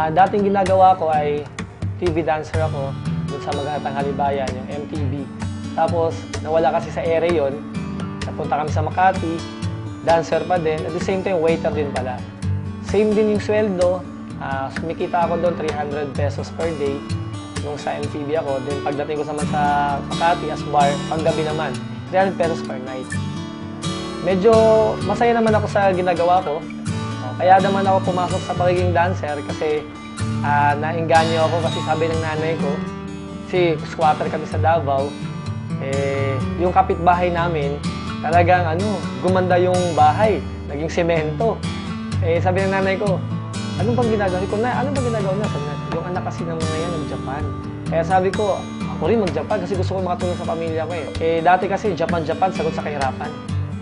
Dating ginagawa ko ay TV dancer ako dun sa Magandang Halibayan, yung MTV. Tapos, nawala kasi sa ere yon. Napunta kami sa Makati, dancer pa din. At the same time, waiter din pala. Same din yung sweldo. Sumikita ako doon, 300 pesos per day nung sa MTV ako. Then pagdating ko sa Makati as bar, panggabi naman, 300 pesos per night. Medyo masaya naman ako sa ginagawa ko. Kaya naman ako pumasok sa pagiging dancer kasi nainganyo ako kasi sabi ng nanay ko, kasi squatter kami sa Davao, yung kapitbahay namin, talagang gumanda yung bahay, naging semento. Sabi ng nanay ko, anong bang ginagawa? Anong bang ginagawa na? Yung anak kasi ng mga yan, nag-Japan. Kaya sabi ko, ako rin mag-Japan kasi gusto ko makatulong sa pamilya ko dati kasi Japan, sagot sa kahirapan.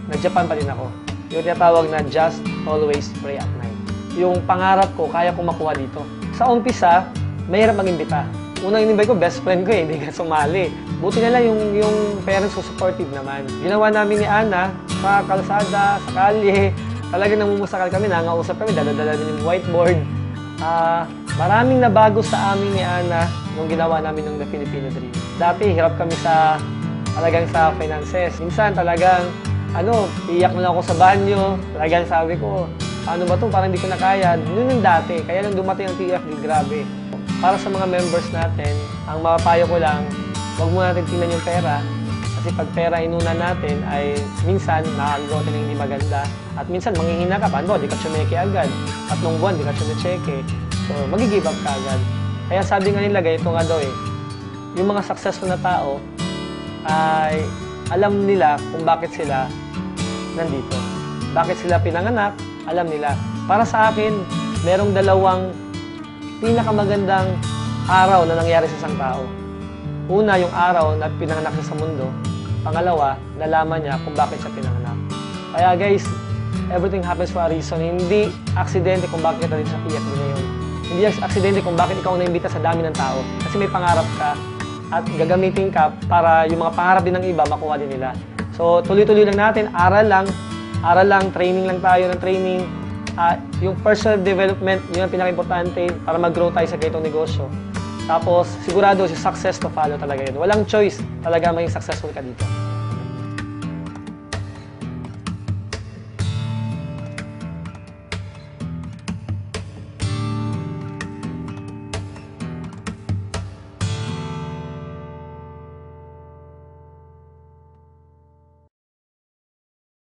Nag-Japan pa din ako. Yung tinatawag na just always pray at night. Yung pangarap ko, kaya ko makuha dito. Sa umpisa, mahirap mag-imbita. Unang inimbay ko, best friend ko hindi ka sumali. Buti na lang yung parents ko supportive naman. Ginawa namin ni Ana sa kalsada, sa kalye. Talagang namumusakal kami, nangausap kami, dala-dala namin yung whiteboard. Maraming nabago sa amin ni Ana nung ginawa namin ng The Filipino Dream. Dati, hirap kami talagang sa finances. Minsan talagang, iyak na lang ako sa banyo. Talagang sabi ko, paano ba ito? Parang hindi ko na kaya. Yun yung dati. Kaya nang dumating ang TFD, grabe. Para sa mga members natin, ang mapapayo ko lang, huwag mo natin tingnan yung pera. Kasi pag pera inuna natin ay minsan nakagawa tayo ng hindi maganda. At minsan manghihina ka, paano? Di ka tsumeke agad. At nung buwan, di ka tsumecheke. So, mag-give up ka agad. Kaya sabi nga nila, ganito nga daw yung mga successful na tao ay alam nila kung bakit sila nandito. Bakit sila pinanganak, alam nila. Para sa akin, merong dalawang pinakamagandang araw na nangyari sa isang tao. Una, yung araw na pinanganak siya sa mundo. Pangalawa, nalaman niya kung bakit siya pinanganak. Kaya guys, everything happens for a reason. Hindi aksidente kung bakit ka dito sa PFD ngayon. Hindi aksidente kung bakit ikaw naimbita sa dami ng tao. Kasi may pangarap ka at gagamitin ka para yung mga pangarap din ng iba makuha din nila. So, tuloy-tuloy lang natin, aral lang, training lang tayo ng training. Yung personal development, yun ang pinaka-importante para mag-grow tayo sa ganitong negosyo. Tapos, sigurado, si success to follow talaga yun. Walang choice talaga maging successful ka dito.